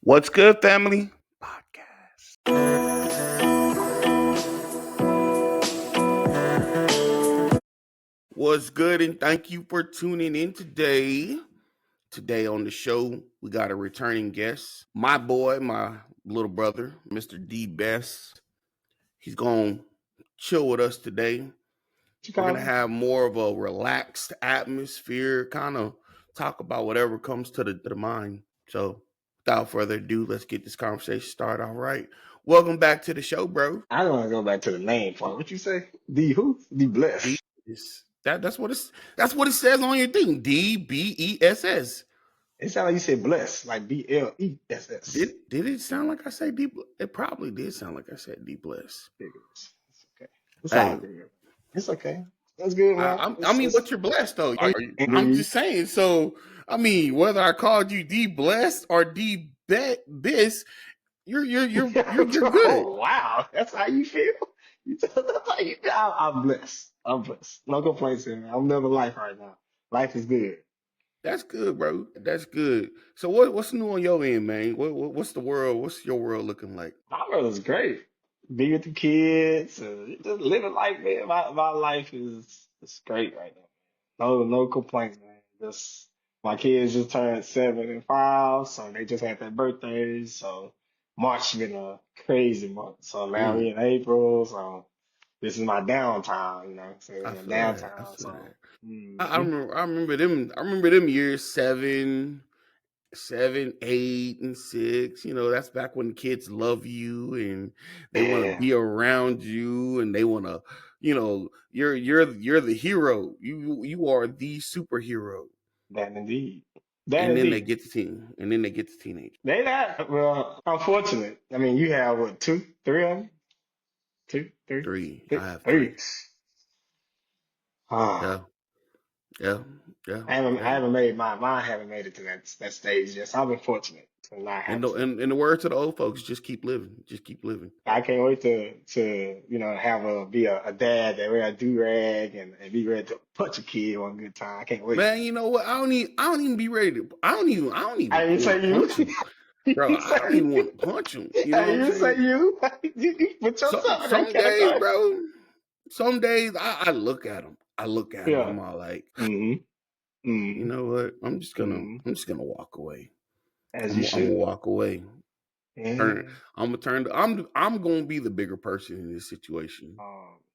What's good, family? Podcast. What's good, and thank you for tuning in today. Today on the show, we got a returning guest. My boy, my little brother, Mr. D Best. He's going to chill with us today. We're going to have more of a relaxed atmosphere, kind of talk about whatever comes to the mind. So, without further ado, let's get this conversation started. All right. Welcome back to the show, bro. I don't want to go back to the name part. What you say? D who? D D Bless. that's what it says on your thing. DBESS. It sounded like you said bless, like Did BLESS. did it sound like I said D? It probably did sound like I said D Bless. It's okay. It's all Hey, good. It's okay. That's good, man. I mean, but you're blessed though. I'm Indeed. just saying. So I mean, whether I called you D Blessed or D Bis, you're good. Oh wow, that's how you feel. That's how you feel. I'm blessed. I'm blessed. No complaints, man. I'm living life right now. Life is good. That's good, bro. That's good. So what's new on your end, man? What's the world? What's your world looking like? My brother's great. Be with the kids, just living life, man. My life is great right now. No complaints, man. Just my kids just turned 7 and 5, so they just had their birthdays. So March been a crazy month. So now we Mm, in April, so this is my downtime, So I in the feel that. I downtime, feel that. so I mhm. remember. I remember them. I remember them years 7, 8, and 6. That's back when the kids love you and they want to Yeah, be around you and they want to. You're the hero. You are the superhero. that indeed, that And then they indeed. get to teen. And then they get to teenage. They not well, unfortunate. I mean, you have what, two, three of them? Two, three, 3. three, I have three. 3. Ah, Yeah. Yeah. Yeah. I Yeah. haven't made mine haven't made it to that stage yet. So I've been fortunate to not And have the, to. and, and the word to the old folks: just keep living. Just keep living. I can't wait to have be a dad that wear a do rag and be ready to punch a kid one good time. I can't wait. Man, you know what? I don't even be ready to. I don't even I didn't want say to you. punch him, bro. You I don't say even want to punch him. You know I what I'm didn't say saying? you. You put So yourself in that some days, category. bro. Some days I look at him. I look at him. Yeah. I'm all like, Mm-hmm. you Mm-hmm. know what? Mm-hmm. I'm just gonna walk away. As you I'm gonna should. walk away. Turn. Yeah. I'm gonna turn. I'm gonna be the bigger person in this situation,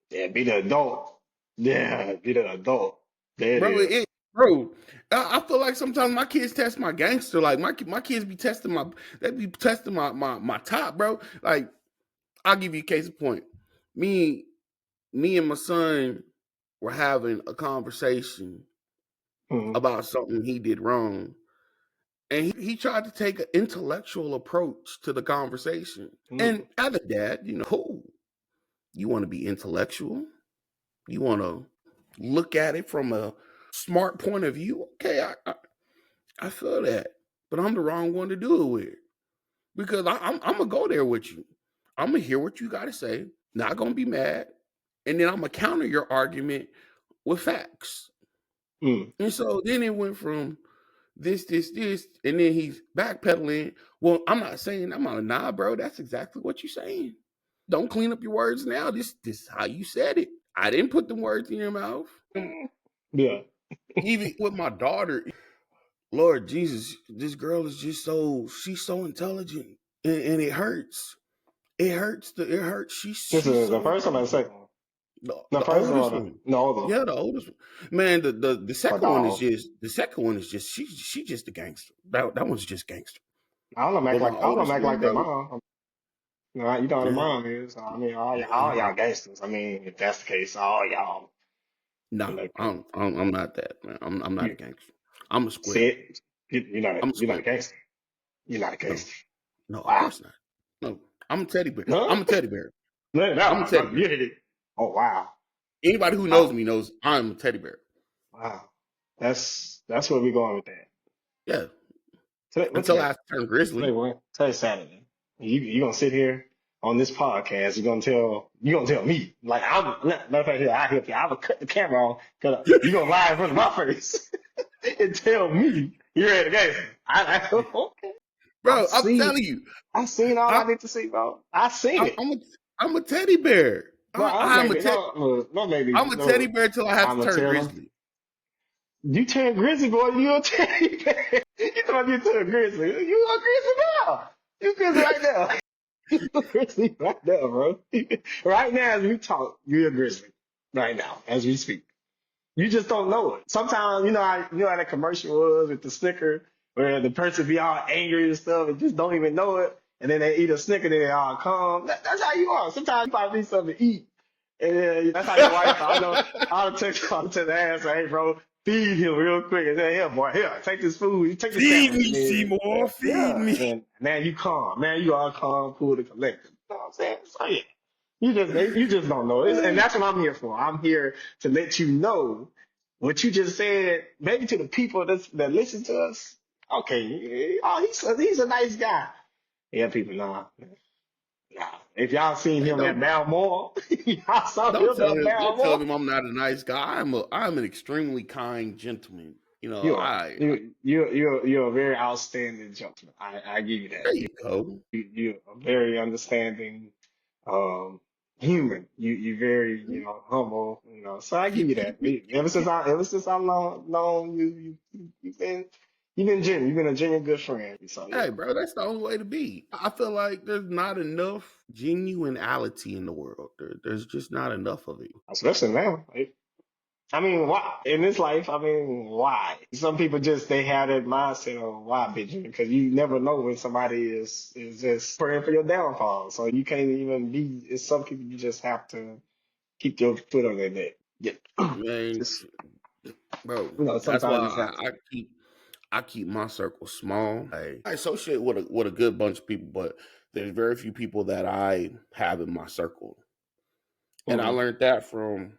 Yeah, be the adult. Yeah, be the adult. There it bro. is. Bro, I feel like sometimes my kids test my gangster. Like my kids be testing they be testing my top, bro. Like I'll give you a case in point. Me, me and my son were having a conversation Mm-hmm. about something he did wrong. And he tried to take an intellectual approach to the conversation. Mm-hmm. And as a dad, cool. You want to be intellectual. You want to look at it from a smart point of view. Okay, I feel that. But I'm the wrong one to do it with. Because I'm going to go there with you. I'm going to hear what you got to say. Not going to be mad. And then I'm going to counter your argument with facts. Mm-hmm. And so then it went from this, and then he's backpedaling. Well, I'm not, nah, bro, that's exactly what you're saying. Don't clean up your words now. This is how you said it. I didn't put the words in your mouth. Yeah. Even with my daughter, Lord Jesus, this girl is she's so intelligent. And it hurts. It hurts. This She's is the so first one or the intelligent. second one? The, The the first one oldest or one. the older one? Yeah, the oldest one. Man, the My second one is dog. just she just a gangster. That one's just gangster. I don't know, But act my like I don't know, oldest act one, like their bro, mom. You know how the yeah, mom is. So, I mean, all man. y'all gangsters. I mean, if that's the case, all y'all, you No, know, I'm not that, man. I'm not a you gangster. I'm a square. said I'm a you're not a square. gangster. You're not a No, gangster. no, of Wow. course not. No, I'm a teddy bear. No, I'm a teddy bear. no, I'm a teddy no, bear. you hit it. Oh wow, Anybody who knows wow, me knows I'm a teddy bear. wow. That's where we're going with that. Yeah, What's until today? I turn Today grizzly. what? Today's Saturday. You gonna sit here on this podcast? You gonna tell me like matter of fact here I help you. I will cut the camera on because you gonna lie in front of my face and tell me you're at the game. Okay. Bro, I'm telling you, I seen all I, I need to see, bro. I seen I'm, it. I'm a, I'm a teddy bear. Bro, I'm I'm a baby. teddy. No, baby. I'm a teddy No, bear till I have I'm to going to turn tell them. grizzly. You turn grizzly, boy. You a teddy bear. You thought you turn grizzly. You a grizzly now. You grizzly right now. You a grizzly right now, bro. Right now, as we talk, you're a grizzly. Right now, as we speak. You just don't know it. Sometimes, you know how that commercial was with the Snicker, where the person be all angry and stuff and just don't even know it, and then they eat a Snicker, then they all calm. That's how you are. Sometimes you probably need something to eat, and then that's how your wife. I know. I'll text the ass, say, hey, bro, feed him real quick, and say, here, boy, here, take this food, you take this Feed sandwich, me, and then Seymour. Feed yeah, me. and then now you calm, man, you all calm, cool, and collected. You know what I'm saying? So yeah. You just don't know. And that's what I'm here for. I'm here to let you know what you just said, maybe to the people that listen to us. Okay, oh, he's a nice guy. Yeah, people, nah. If y'all seen Hey, him at Balmore, y'all saw him at don't tell Balmore. him I'm not a nice guy. I'm an extremely kind gentleman. You know, You are. You're a very outstanding gentleman. I give you that. there you go. You're a very understanding um human. You very, humble, so I give you that. Ever since I known you've been genuine. You've been a genuine good friend. So yeah. Hey, bro, that's the only way to be. I feel like there's not enough genuinity in the world. There's just not enough of it. Especially now. I mean, why in this life? I mean, why? Some people they have that mindset of why, bitch, because you never know when somebody is just praying for your downfall. So you can't even be. It's some people you just have to keep your foot on their neck. Yeah, Man, just bro, that's why sometimes you just have to. I keep my circle small. I associate with a good bunch of people, but there's very few people that I have in my circle. And I Mm, learned that from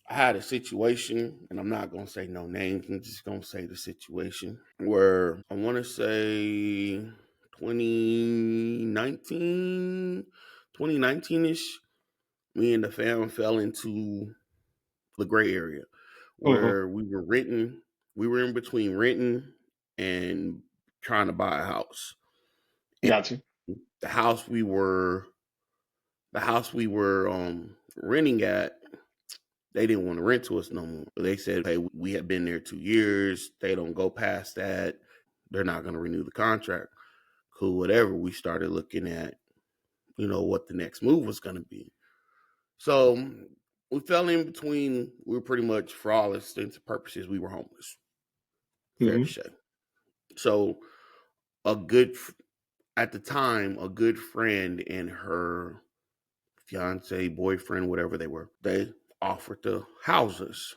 I had a situation, and I'm not gonna say no names. I'm just gonna say the situation where I want to say 2019, 2019ish. Me and the fam fell into the gray area mm-hmm. where we were in between renting and trying to buy a house. And Got you. the house we were renting at, they didn't want to rent to us no more. They said, hey, we have been there 2 years. They don't go past that. They're not going to renew the contract. Cool, whatever. We started looking at, what the next move was going to be. So we fell in between. We were pretty much, for all intents and purposes, we were homeless. Fair to Mm-hmm. say. So a good, at the time, a good friend and her fiance, boyfriend, whatever they offered to house us.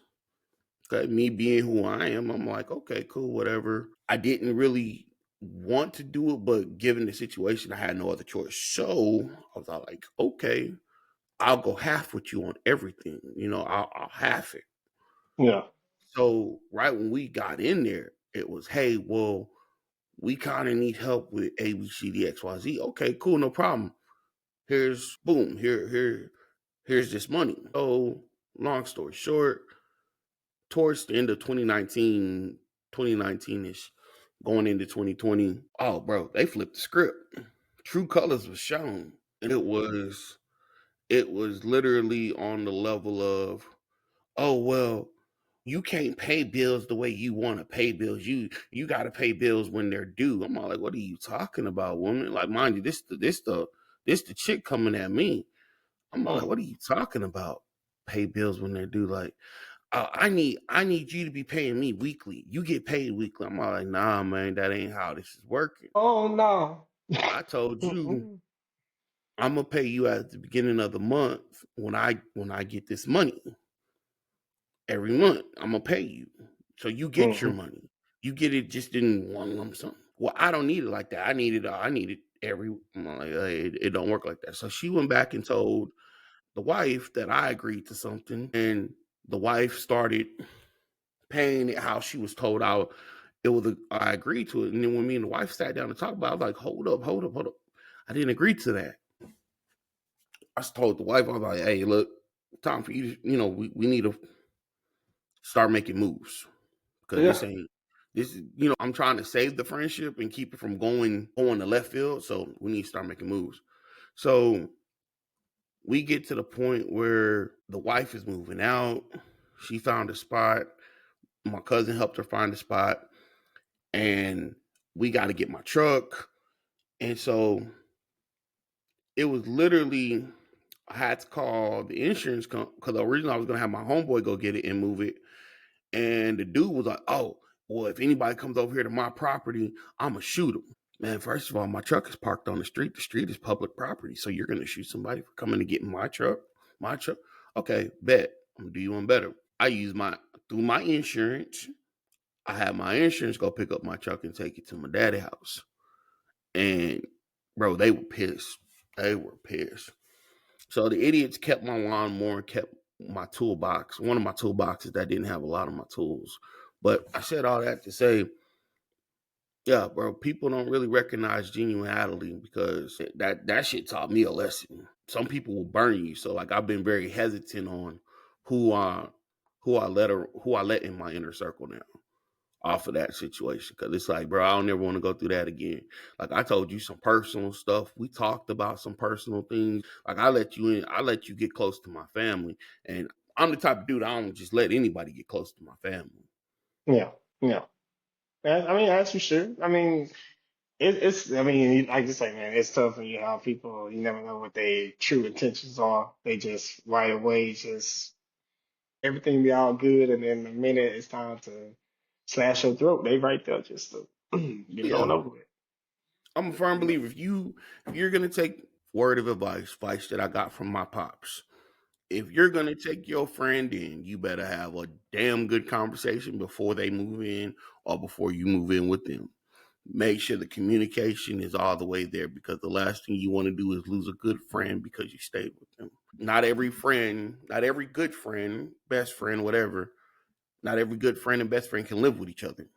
Okay, me being who I am, I'm like, okay, cool, whatever. I didn't really want to do it, but given the situation, I had no other choice. So I was all like, okay, I'll go half with you on everything. I'll half it. Yeah. So right when we got in there, it was, hey, well, we kind of need help with A, B, C, D, X, Y, Z. Okay, cool, no problem. Here's boom, here's this money. So long story short, towards the end of 2019ish, going into 2020, oh bro, they flipped the script. True colors was shown. And it was literally on the level of, oh well, you can't pay bills the way you want to pay bills. You got to pay bills when they're due. I'm all like, what are you talking about, woman? Like, mind you, this the chick coming at me. I'm all like, Mm. what are you talking about? Pay bills when they're due. Like, I need you to be paying me weekly. You get paid weekly. I'm all like, nah, man, that ain't how this is working. Oh no. I told you Mm-mm. I'm gonna pay you at the beginning of the month when I get this money. Every month I'm gonna pay you. So you get your Mm-hmm. money. You get it just in one lump sum. Well, I don't need it like that. I need it every I'm like, hey, it don't work like that. So she went back and told the wife that I agreed to something, and the wife started paying it how she was told I agreed to it. And then when me and the wife sat down to talk about it, I was like, hold up, hold up, hold up. I didn't agree to that. I told the wife, I was like, hey, look, time for you to, we need to start making moves because Yeah. this ain't this is, you know, I'm trying to save the friendship and keep it from going to left field. So we need to start making moves. So we get to the point where the wife is moving out. She found a spot. My cousin helped her find a spot, and we got to get my truck. And so it was literally, I had to call the insurance company because originally I was going to have my homeboy go get it and move it. And the dude was like, oh, well, if anybody comes over here to my property, I'm going to shoot him. Man, first of all, my truck is parked on the street. The street is public property. So you're going to shoot somebody for coming to get my truck? My truck? Okay, bet. I'm going to do you one better. I use through my insurance, I had my insurance go pick up my truck and take it to my daddy's house. And, bro, they were pissed. They were pissed. So the idiots kept my lawnmower and kept my toolbox, one of my toolboxes that didn't have a lot of my tools. But I said all that to say, yeah, bro, people don't really recognize genuinity because that shit taught me a lesson. Some people will burn you. So like I've been very hesitant on who I let in my inner circle now off of that situation. Cause it's like, bro, I don't ever want to go through that again. Like I told you some personal stuff. We talked about some personal things. Like I let you in, I let you get close to my family. And I'm the type of dude, I don't just let anybody get close to my family. Yeah, yeah. I mean, that's for sure. I mean, I mean, like you say, man, it's tough when you have people, you never know what their true intentions are. They just right away, just everything be all good. And then the minute it's time to slash your throat, they right there just to get it Yeah. on over with. I'm a firm believer. If you're gonna take word of advice that I got from my pops, if you're gonna take your friend in, you better have a damn good conversation before they move in or before you move in with them. Make sure the communication is all the way there because the last thing you want to do is lose a good friend because you stayed with them. Not every good friend, best friend, whatever, not every good friend and best friend can live with each other.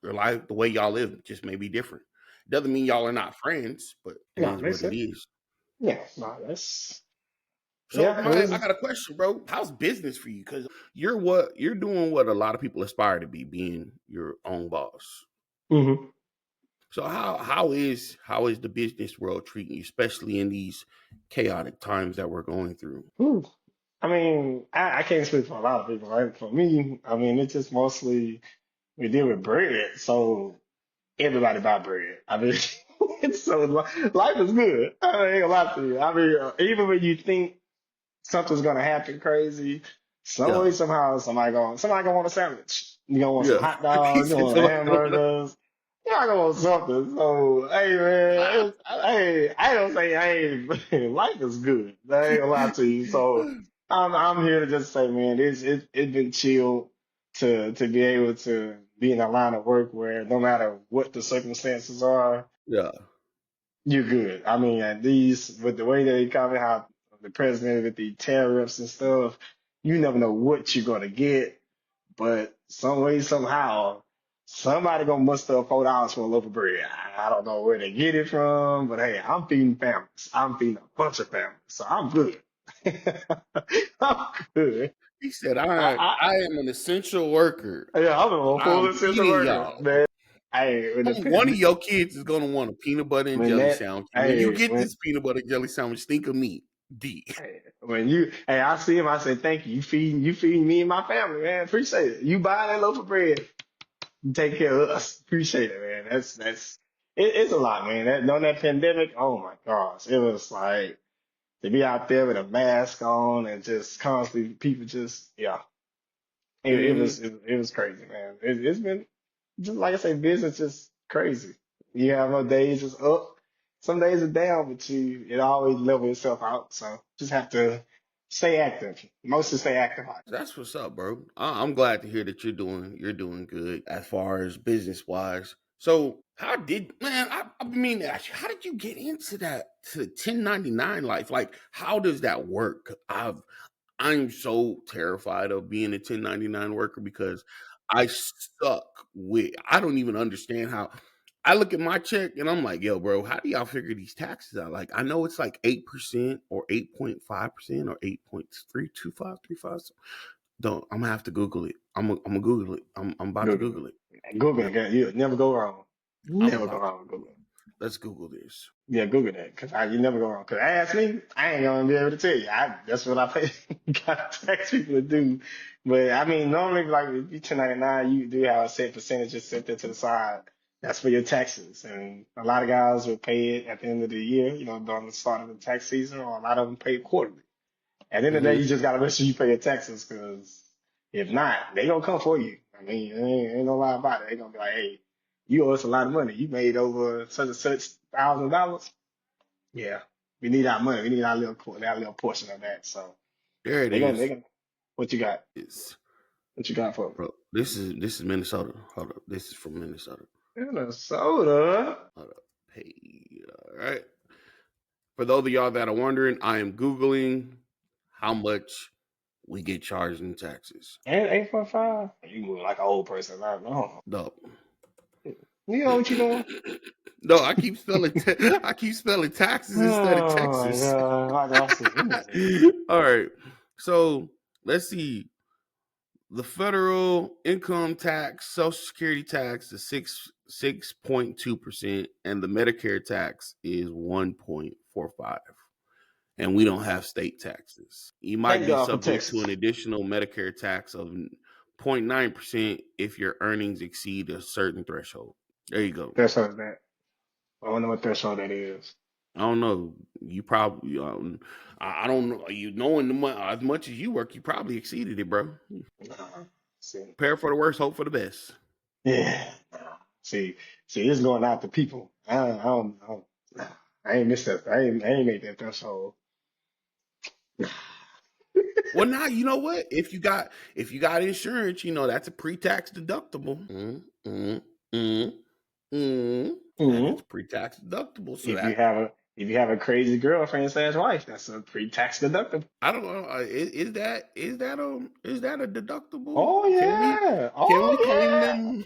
Your life, the way y'all live, just may be different. Doesn't mean y'all are not friends, but it No, is what that's it it. is. Yeah, no, that's So, yeah. It I was. got a question, bro. How's business for you? Because you're doing what a lot of people aspire to be, being your own boss. Mhm. So how is the business world treating you, especially in these chaotic times that we're going through? Whew. I mean, I can't speak for a lot of people, right? For me, I mean, it's just mostly we deal with bread, so everybody buy bread. I mean, so life is good. I ain't gonna lie to you. I mean, even when you think something's gonna happen crazy, some Yeah, way somehow somebody gonna want a sandwich. You gonna want some yeah. hot He dogs, you said want somebody don't know. hamburgers. You gonna want something. So hey man, hey, I don't say I ain't life is good. I ain't gonna lie to you. So I'm here to just say, man, it's been chill to be able to be in a line of work where no matter what the circumstances are, Yeah, you're good. I mean, at least with the way that they come, how the president with the tariffs and stuff, you never know what you're gonna get. But some way, somehow, somebody gonna muster up $4 for a loaf of bread. I don't know where they get it from, but hey, I'm feeding families. I'm feeding a bunch of families, so I'm good. I'm good. he said I, I am an essential worker. yeah, I'm a full I'm essential feeding worker, y'all. man. Hey, One of your kids is gonna want a peanut butter and when jelly that, sandwich. And when you hey, get when this peanut butter and jelly sandwich, think of me, D. Hey, I see him. I say, thank you. You feeding me and my family, man. Appreciate it. You buy that loaf of bread. You take care of us. Appreciate it, man. It's a lot, man. During that pandemic, oh my gosh, it was like to be out there with a mask on and just constantly people just, yeah, Hmm. it was crazy, man. It's been just like I say, business is crazy. You have no days it's up, some days are down, but it always level itself out. So just have to stay active. Mostly stay active. That's what's up, bro. I'm glad to hear that you're doing good as far as business wise. So I mean, how did you get into that to 1099 life? Like, how does that work? I'm so terrified of being a 1099 worker because I don't even understand how. I look at my check and I'm like, yo, bro, how do y'all figure these taxes out? Like, I know it's like 8% or 8.5% or 8.32535. Don't, I'm gonna have to Google it. I'm gonna Google it. I'm about to Google Google it. Google Yep. it. You'll never go wrong. I'm Never go about to. wrong with Google. Let's Google this. Yeah, Google that because you never go wrong. Because ask me, I ain't gonna be able to tell you. That's what I pay got tax people to do. But I mean, normally, like if you 1099, you do have a set percentage just set there to the side. That's for your taxes, and a lot of guys will pay it at the end of the year. During the start of the tax season, or a lot of them pay it quarterly. At the end of the day, Hmm. you just gotta make sure you pay your taxes, because if not, they gonna come for you. I mean, ain't no lie about it. They gonna be like, hey, you owe us a lot of money. You made over such and such $1,000. Yeah, we need our money. We need our little portion of that. So There it they is. gonna. What you got? It's, What you got for me? bro, this is Minnesota. Hold up. This is from Minnesota. Minnesota. Hold up. Hey, all right. For those of y'all that are wondering, I am Googling how much we get charged in taxes. And 8.5. You move like an old person. I don't know. No. You know what you doing? No, I keep spelling I keep spelling taxes instead of Oh my Texas. God. I see. Let me see. All right. So let's see. The federal income tax, social security tax is 6.2%, and the Medicare tax is 1.45. And we don't have state taxes. You might Thank be God for subject to Texas. an additional Medicare tax of 0.9% if your earnings exceed a certain threshold. There you go. Threshold is that. I don't know what threshold that is. I don't know. You probably, I don't know. You knowing as much as you work, you probably exceeded it, bro. See. Prepare for the worst, hope for the best. Yeah. See, it's going out to people. I ain't missed that. I ain't made that threshold. Well, now you know what? If you got insurance, that's a pre-tax deductible. That hmm is pre-tax deductible. So If you that have a crazy girlfriend slash wife, that's a pre-tax deductible. I don't know. Is that a deductible? Oh Can we yeah. can we Oh claim yeah. them?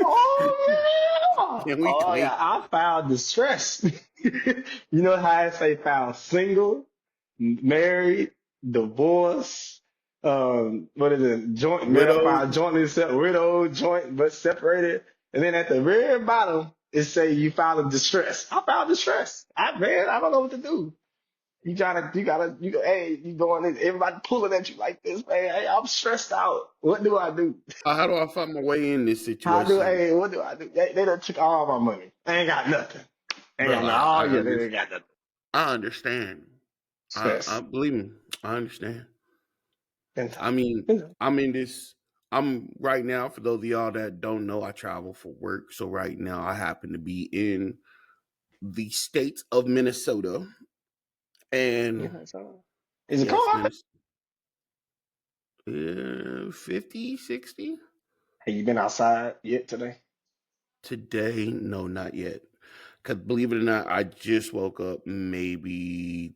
Oh yeah. Can we Oh claim? yeah. I filed distress. You know how I say filed single, married, divorced, what is it? Joint marital, Widow? filed jointly widow, joint but separated. And then at the very bottom it say you filed a distress. I filed distress. I don't know what to do. Hey, you going in, everybody pulling at you like this, man. Hey, I'm stressed out. What do I do? How do I find my way in this situation, Hey, what do I do? They done took all my money. I ain't got nothing. Ain't bro? got nothing. Oh yeah, they ain't got nothing. I understand. I Stress. believe me. I understand. And, I mean, you know, I'm in this. I'm right now. For those of y'all that don't know, I travel for work. So right now, I happen to be in the state of Minnesota, and so is it yes, cold out there? Minnesota. 50, 60 Have you been outside yet today? today. No, not yet. Because believe it or not, I just woke up maybe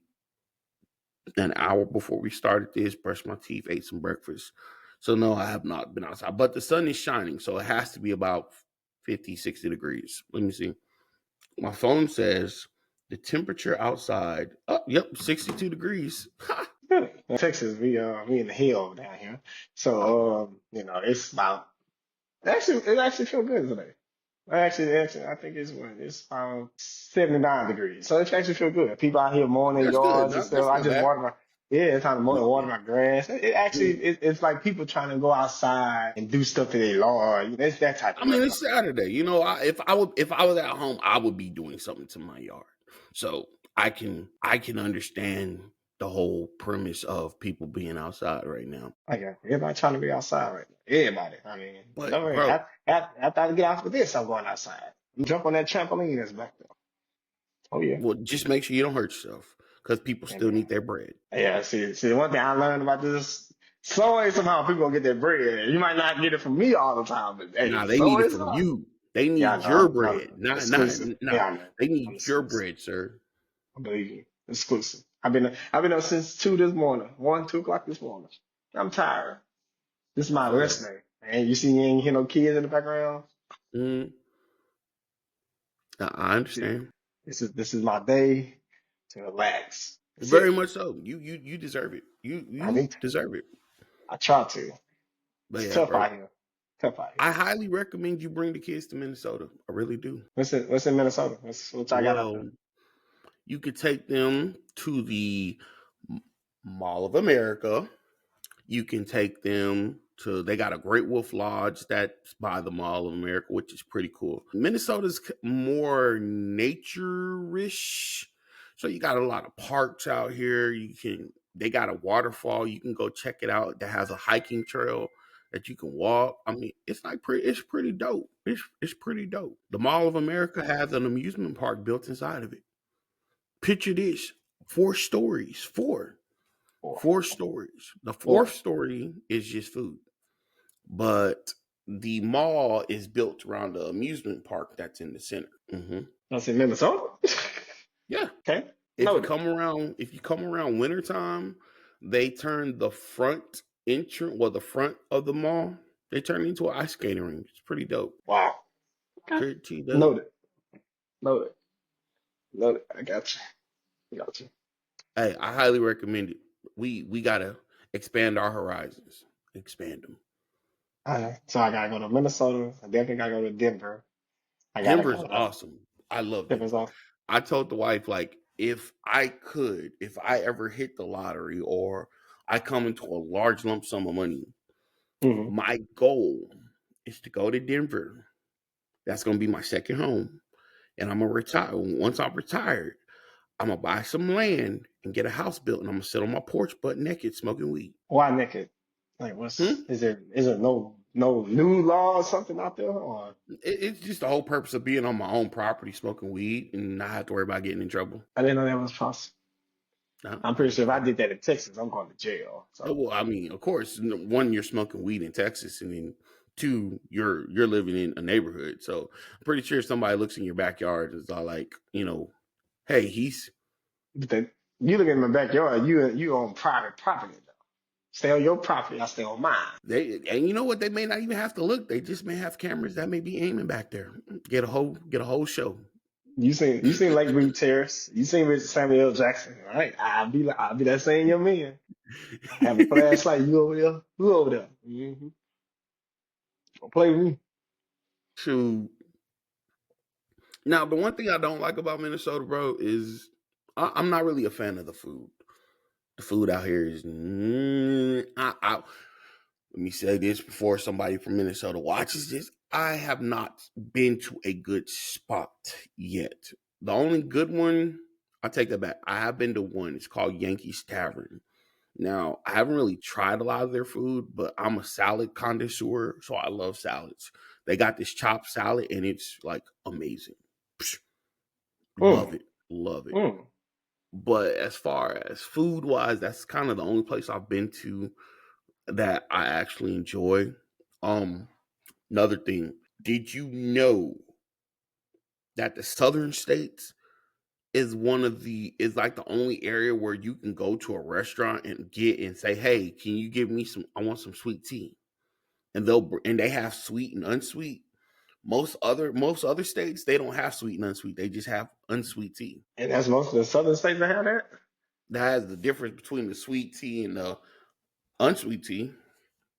an hour before we started this, brushed my teeth, ate some breakfast. So no, I have not been outside. But the sun is shining, so it has to be about 50, 60 degrees. Let me see. My phone says the temperature outside. Oh, yep, 62 degrees. Really? In Texas, we in the hill down here. Oh, So it's about it actually feel good today. Actually, I think it's 79 degrees. So it actually feel good. People out here mowing their that's good. yards and No, stuff. that's I not just bad. water my yeah, it's time to No, water my grass. It's like people trying to go outside and do stuff to their lawn. It's that type I of mean, weather. it's Saturday. If I was at home, I would be doing something to my yard. So I can understand the whole premise of people being outside right now. Like everybody trying to be outside right now. Everybody. I mean, But don't worry. bro, After I get off with this, I'm going outside. Jump on that trampoline that's back there. Oh yeah. well, just make sure you don't hurt yourself because people still need their bread. Yeah, see, one thing I learned about this, some way somehow people gonna get their bread. You might not get it from me all the time, but hey, Now they some need way it from somehow. you. They Yeah, I need your know, I'm bread, not. exclusive. Nah. Yeah, I know. They I'm need your exclusive. bread, sir. I believe you. Exclusive. I've been up since 2 this morning. 2 o'clock this morning. I'm tired. This is I my feel rest that. day. And you ain't hear no kids in the background. Mm, I See, understand. this is my day to relax. That's Very it. much so. You deserve it. You I you need to. deserve it. I try to. But It's yeah, tough bro. out here. tough out here. I highly recommend you bring the kids to Minnesota. I really do. What's in Minnesota? What y'all got out there? Well, you could take them to the Mall of America. You can take them to, they got a Great Wolf Lodge that's by the Mall of America, which is pretty cool. Minnesota's more nature-ish. So you got a lot of parks out here. They got a waterfall. You can go check it out. That has a hiking trail that you can walk. I mean, it's pretty dope. It's pretty dope. The Mall of America has an amusement park built inside of it. Picture this: 4 stories. Four stories. The 4th story is just food, but the mall is built around the amusement park that's in the center. That's in Minnesota. Yeah. Okay. If you come around wintertime, they turn the front the front of the mall, they turn it into an ice skating rink. It's pretty dope. Wow. Okay. Pretty dope. Noted. I got you. Hey, I highly recommend it. We gotta expand our horizons. Expand them. So I gotta go to Minnesota. I definitely gotta go to Denver. Denver's awesome. I love Denver's Denver. awesome. I told the wife, like, if I ever hit the lottery or I come into a large lump sum of money, my goal is to go to Denver. That's gonna be my second home. And I'm gonna retire. Once I'm retired, I'm gonna buy some land and get a house built, and I'm gonna sit on my porch butt naked smoking weed. Why naked? Like, is there no new law or something out there? Or it's just the whole purpose of being on my own property smoking weed and not have to worry about getting in trouble. I didn't know that was possible. No. I'm pretty sure if I did that in Texas, I'm going to jail. So. Well, I mean, of course, 1, you're smoking weed in Texas, and then 2, you're living in a neighborhood. So I'm pretty sure if somebody looks in your backyard, it's all like, hey, he's. But you look in my backyard, you own private property though. Stay on your property, I stay on mine. And you know what? They may not even have to look. They just may have cameras that may be aiming back there. Get a whole show. You seen Lake Reed Terrace? You seen Samuel L. Jackson? All right, I'll be that same young man. Have a flashlight. You over there? Who over there? Mm-hmm. Don't play with me. Shoot. Now, the one thing I don't like about Minnesota, bro, is I'm not really a fan of the food. The food out here is. Let me say this before somebody from Minnesota watches this. I have not been to a good spot yet. The only good one, I take that back. I have been to one. It's called Yankees Tavern. Now, I haven't really tried a lot of their food, but I'm a salad connoisseur, so I love salads. They got this chopped salad, and it's like amazing. Love it. But as far as food wise, that's kind of the only place I've been to that I actually enjoy. Another thing, did you know that the southern states is like the only area where you can go to a restaurant and say, hey, can you give me I want some sweet tea, and they have sweet and unsweet. Most other states, they don't have sweet and unsweet. They just have unsweet tea. And that's most of the southern states that have that? That has the difference between the sweet tea and the unsweet tea.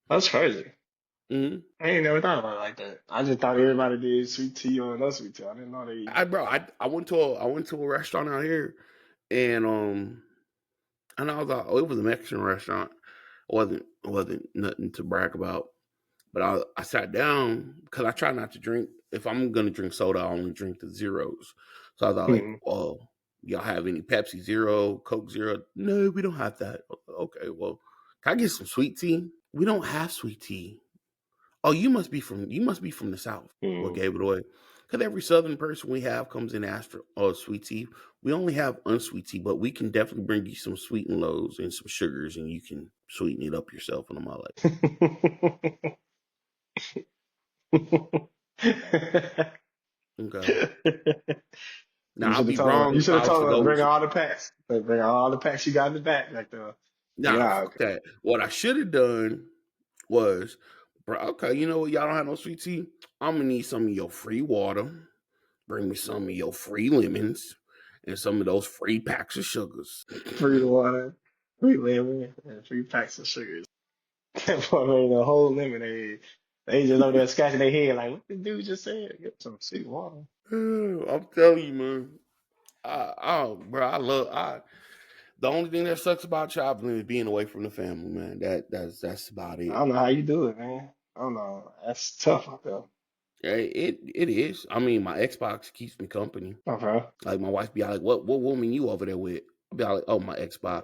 That's crazy. I ain't never thought about it like that. I just thought everybody did sweet tea or no sweet tea. I didn't know they. I went to a restaurant out here, and I was like, it was a Mexican restaurant. It wasn't nothing to brag about. But I sat down because I try not to drink. If I'm gonna drink soda, I only drink the zeros. So I thought, like, oh, y'all have any Pepsi Zero, Coke Zero? No, we don't have that. Okay, well, can I get some sweet tea? We don't have sweet tea. Oh, you must be from the South. What gave it away? Because every Southern person we have comes in after sweet tea. We only have unsweet tea, but we can definitely bring you some sweet and lows and some sugars, and you can sweeten it up yourself. And I'm all like, okay. Now I'll be wrong. You should have told her bring all the packs. Bring all the packs you got in the back, like the. Okay. What I should have done was, bro. Okay, you know what? Y'all don't have no sweet tea. I'm gonna need some of your free water. Bring me some of your free lemons and some of those free packs of sugars. Free water, free lemon, and free packs of sugars. That boy made a whole lemonade. They just over there scratching their head like, what this dude just said? Get some sweet water. I'm telling you, man. I the only thing that sucks about traveling is being away from the family, man. That's about I it. don't know how you do it, man. I don't know. That's tough out there. It is. I mean, my Xbox keeps me company. Okay. Like my wife be like, "What woman you over there with?" I'll be like, "Oh, my Xbox.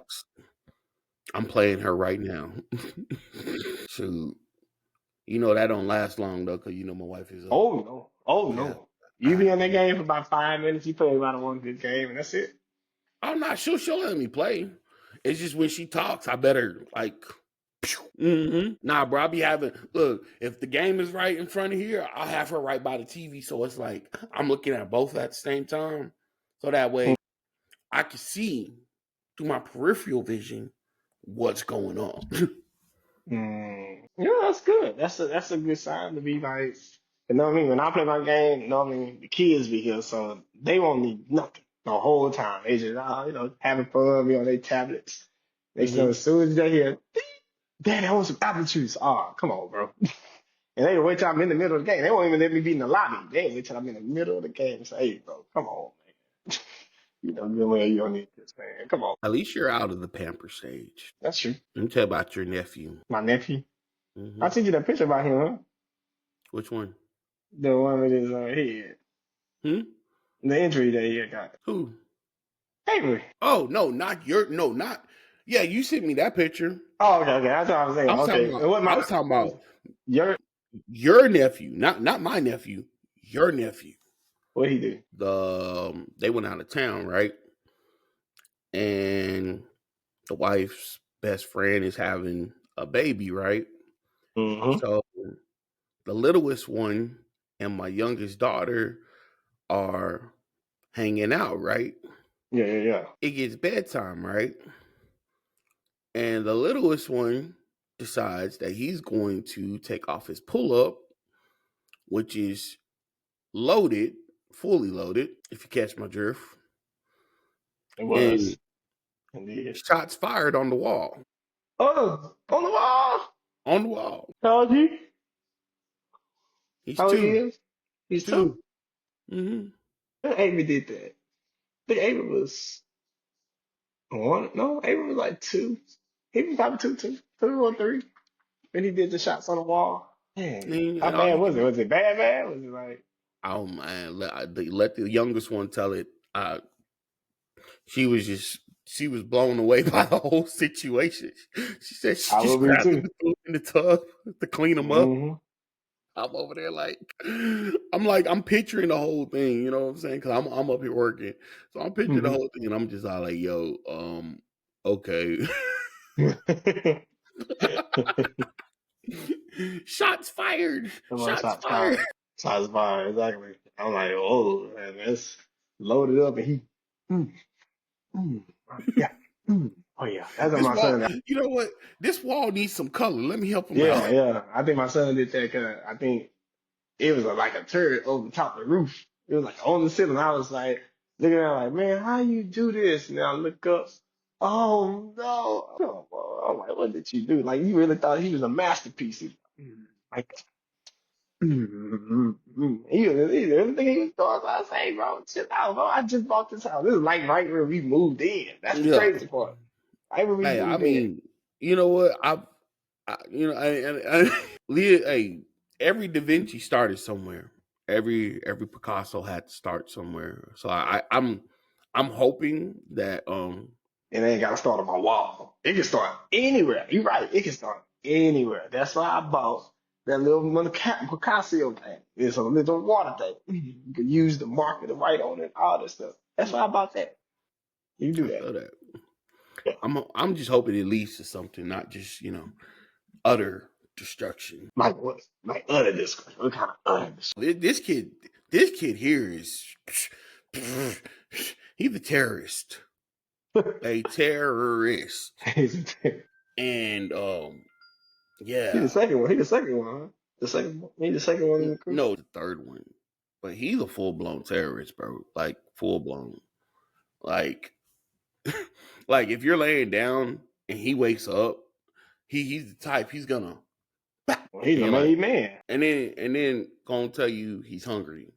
I'm playing her right now." Shoot, you know that don't last long though, cause you know my wife is up. Oh no. Oh Yeah, no. You be in that game for about 5 minutes, you play about one good game, and that's it. I'm not sure she'll let me play. It's just when she talks, I better like. Nah, bro, I be having look. If the game is right in front of here, I'll have her right by the TV, so it's like I'm looking at both at the same time, so that way I can see through my peripheral vision what's going on. Yeah, that's good. That's a good sign to be like, you know what I mean? When I play my game, you know what I mean, the kids be here, so they won't need nothing the whole time. They just having fun, be on their tablets. They know hmm as soon as they hear, Daddy, I want some apple juice. Oh, come on, bro. And they wait till I'm in the middle of the game. They won't even let me be in the lobby. They wait till I'm in the middle of the game and say, hey, bro, come on, man. You know good well you don't need this, man. Come on. At least you're out of the pamper stage. That's true. Let me tell you about your nephew. My nephew. hmm I sent you that picture about him, huh? Which one? The one with his head. Hmm? The injury that he had got. Who? Avery. Oh no, not your. No, not. Yeah, you sent me that picture. Oh, okay, okay. That's what I was saying. I was talking Okay. about. And what I my was talking about your your nephew, not my nephew. Your nephew. what he do? They went out of town, right? And the wife's best friend is having a baby, right? Mm-hmm. So the littlest one and my youngest daughter are hanging out, right? Yeah, yeah, yeah. It gets bedtime, right? And the littlest one decides that he's going to take off his pull up, which is loaded, fully loaded, if you catch my drift. It And was. Indeed. shots fired on the wall. Oh, on the wall. On the wall. How old he? He's How old he two. is? He's two. Two. Mm-hmm. Avery did that. I think Avery was one. No, Avery was like two. He was probably two or three when he did the shots on the wall. Man, how All bad he was it? can, Was it bad? Bad? Was it like? oh man, let the youngest one tell it. She was blown away by the whole situation. She said she I will just be grabbed him too. and threw him in the tub to clean him up. Mm-hmm. I'm over there I'm picturing the whole thing, you know what I'm saying? Because I'm up here working, so I'm picturing the whole thing, and I'm just all like, yo, okay. Mm-hmm. Shots fired. Come on, Shots shots fired. fired. Shots fired. Exactly. I'm like, oh man, it's loaded up, and he, mm, mm, yeah, oh yeah. That's what This my wall, son. you know what? This wall needs some color. Let me help him Yeah, out. yeah. I think my son did that because I think it was like a turret over the top of the roof. It was like on the ceiling. I was like looking at it like, man, how you do this? And I look up. Oh no! I'm like, what did you do? Like you really thought he was a masterpiece? Like, everything he was doing. So I say, bro, chill out, bro. I just bought this house. This is like right where we moved in. That's the Yeah. crazy part. Right where we Hey, I moved in. mean, you know what? Leah, hey, every Da Vinci started somewhere. Every Picasso had to start somewhere. So I'm hoping that It ain't got to start on my wall. It can start anywhere. You're right. It can start anywhere. That's why I bought that little Picasso thing. It's a little water thing. You can use the marker to write on it, all this stuff. That's why I bought that. You do I that. feel that. Yeah. I'm just hoping it leads to something, not just utter destruction. Like what? Like utter discussion. What kind of utter This kid here is he's a terrorist, a terrorist, discussion? and He the yeah, second one. He the second one, huh? The second one. He the second one in the crew. no, the third one, but he's a full blown terrorist, bro. Like full blown, like like if you're laying down and he wakes up, he's the type he's gonna Well, he's a And made man. and then gonna tell you he's hungry,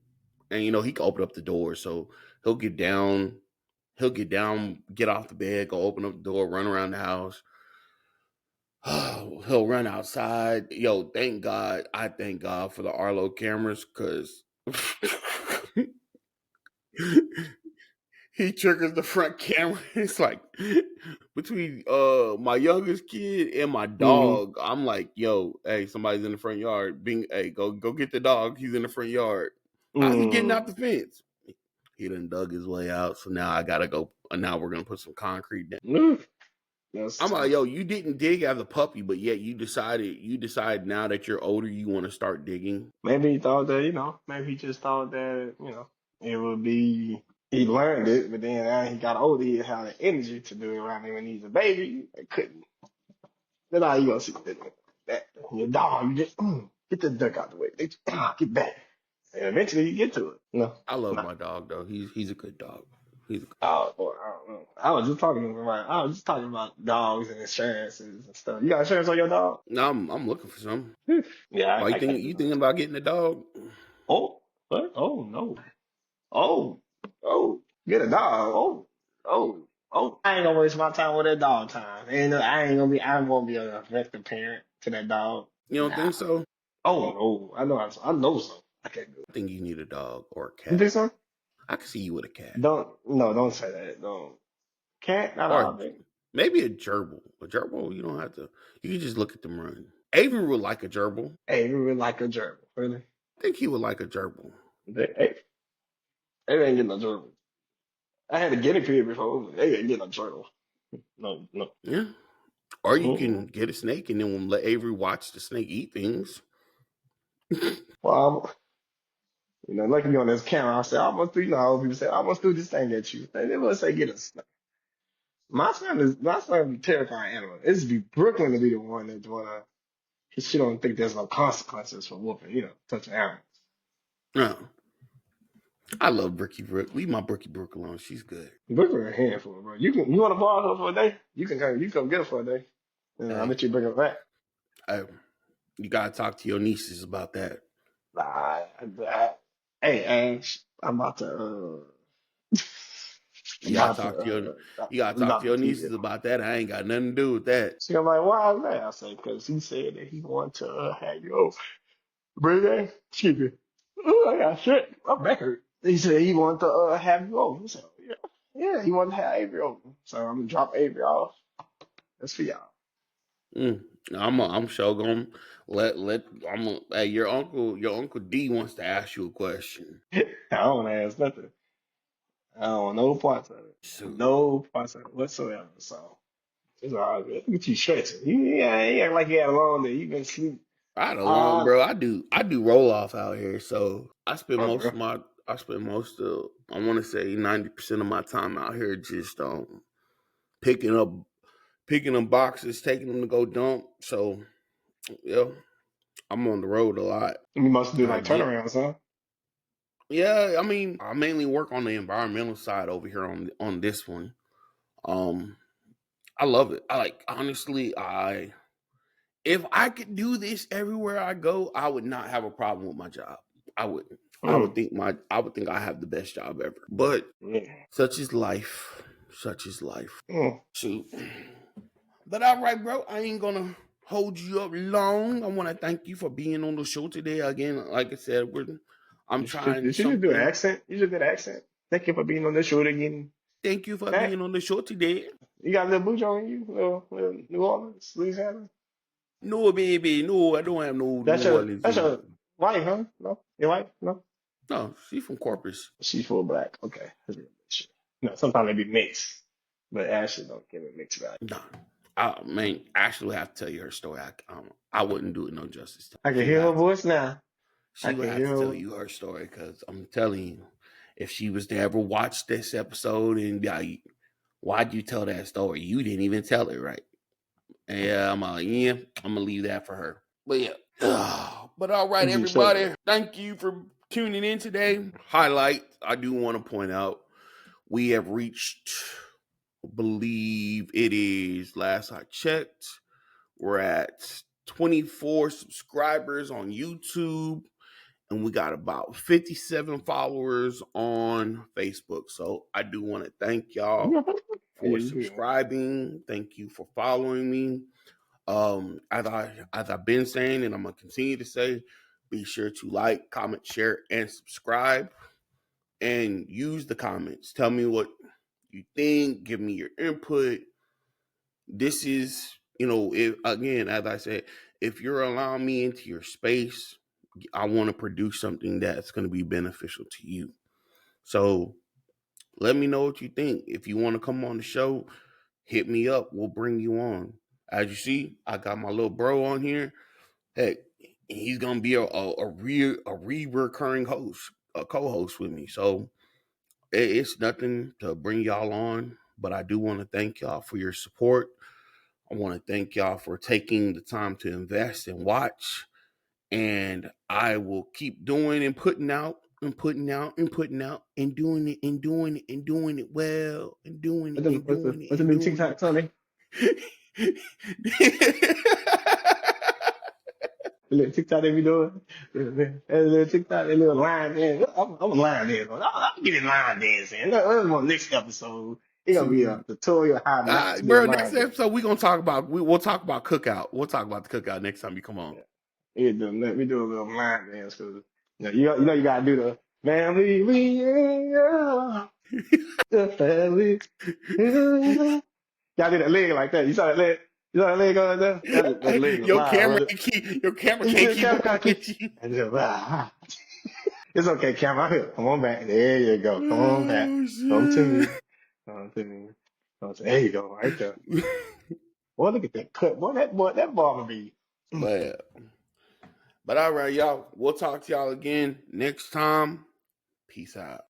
and he can open up the door, so he'll get down, get off the bed, go open up the door, run around the house. He'll run outside. Yo, thank God! I thank God for the Arlo cameras, because he triggers the front camera. It's like between my youngest kid and my Mm-hmm. dog. I'm like, yo, hey, somebody's in the front yard. Hey, go get the dog. He's in the front yard. How's he getting out Mm. the fence? He done dug his way out. So now I gotta go. Now we're gonna put some concrete down. Oof. That's I'm like, tough. yo, you didn't dig as a puppy, but yet you decide now that you're older, you want to start digging. Maybe he thought that, maybe he just thought that, it would be, he learned it, but then now he got older, he had the energy to do it around him when he's a baby. I couldn't. Then all you gonna see that your dog, you just get the duck out the way. Get back. And eventually you get to it. No, I love no. my dog though. He's a good dog. He's a good. Oh boy, I don't know. I was just talking about dogs and insurances and stuff. You got insurance on your dog? Now I'm looking for some. Yeah, Why you I think can't you do that. thinking about getting a dog? Oh, what? Oh no. Oh, get a dog. I ain't gonna waste my time with that dog time. I won't be an effective parent to that dog. You don't Nah. think so? Oh no, I know so. I can't do it. I think you need a dog or a You cat. think so? I can see you with a cat Don't say that. Don't. Can't, not all or day. maybe a gerbil. A gerbil, you don't have to. You can just look at them run. Avery would like a gerbil. Hey, we would like a gerbil. Really? I think he would like a gerbil. Hey, they ain't getting a gerbil. I had a guinea pig before. They ain't getting a gerbil. No, no. Yeah. Or you Mm-mm. can get a snake and then let Avery watch the snake eat things. Well, like me on this camera, I said, I must do, how people say, I must do this thing at you. And they must say, get a snake. My son is a terrifying animal. It's be Brooklyn to be the one that wanna, she don't think there's no consequences for whooping, touching animals. No. I love Brookie Brook. Leave my Brookie Brook alone. She's good. Brooklyn a handful, bro. You want to borrow her for a day? You come get her for a day. I Hey, bet you bring her back. hey, you gotta talk to your nieces about that. Nah, hey, Ash, I'm about to, You gotta talk to we about to keep nieces it. about that. I ain't got nothing to do with that. She I'm like, why is that? I say, because he said that he wanted to have you over. Bring that? Excuse me. Oh, I got shit. My back hurt. He said he wanted to have you over. So, yeah, he wanted to have Avery over. So I'm gonna drop Avery off. That's for y'all. Mm. I'm sure gonna hey, your uncle D wants to ask you a question. I don't ask nothing. I don't want no parts of it. Shoot. No parts of it whatsoever. So it's all good. Look at you stretching. He act like he had a long day. You been sleep. I had a long Uh, bro. I do roll off out here, so bro. I spend most of I want to say 90% of my time out here just picking up boxes, taking them to go dump. So yeah, I'm on the road a lot. You must do I like get turnarounds, huh? Yeah, I mean, I mainly work on the environmental side over here on this one. Um, I love it. I like honestly, I if I could do this everywhere I go, I would not have a problem with my job. I wouldn't. Mm. I would think I have the best job ever. But Yeah. such is life. Such is life. Mm. Shoot. But all right, bro. I ain't gonna hold you up long. I want to thank you for being on the show today. Again, like I said, I'm trying Did you just do an something. accent? You just did an accent. Thank you for being on the show again. Thank you for Hey, being on the show today. you got a little booch on you, little New Orleans, Louisiana. No, baby, no, I don't have no New Orleans That's in me. your wife, huh? No, your wife? No, No, she's from Corpus. she's full black. Okay, that's real shit. No, sometimes they be mixed, but Ashley don't give it mixed value. No, I mean, Ashley would have to tell you her story. I wouldn't do it no justice. I can She would hear her have to. voice now. I She would can have hear to tell her. you her story because I'm telling you, if she was to ever watch this episode and be like, why'd you tell that story? You didn't even tell it right. And yeah, I'm gonna leave that for her. But yeah. But all right, You should. everybody. Thank you for tuning in today. Highlight, I do want to point out, we have reached, I believe it is, last I checked, we're at 24 subscribers on YouTube, and we got about 57 followers on Facebook. So I do want to thank y'all for subscribing. Thank you for following me. As I've been saying, and I'm gonna continue to say, be sure to like, comment, share, and subscribe, and use the comments. Tell me what you think. Give me your input. This is, if, again, as I said, if you're allowing me into your space, I want to produce something that's going to be beneficial to you. So let me know what you think. If you want to come on the show, hit me up. We'll bring you on. As you see, I got my little bro on here. Heck, he's gonna be a recurring host, a co-host with me. So it's nothing to bring y'all on, but I do want to thank y'all for your support. I want to thank y'all for taking the time to invest and watch. And I will keep doing and putting out and putting out and putting out and doing it and doing it and doing it well and doing it and doing it. What's the new TikTok, Tony? The little TikTok they be doing. That little TikTok, that little line dance. I'm a line dance. I'm getting line dancing. That's my next episode. It's gonna be a tutorial how not to do a bro, line next dance. episode we'll talk about cookout. We'll talk about the cookout next time you come on. Yeah, let me do a little line dance because you gotta do the family reunion. The family reunion. Y'all did that leg like that. You saw that leg? You saw that leg going like that? That leg was Your wild. camera can't keep up with you. It's okay, camera. I'm here. Come on back. There you go. Come on back. Come to me. Come to me. There you go. Right there. Boy, look at that cut. Boy, that barber be. But all right, y'all. We'll talk to y'all again next time. Peace out.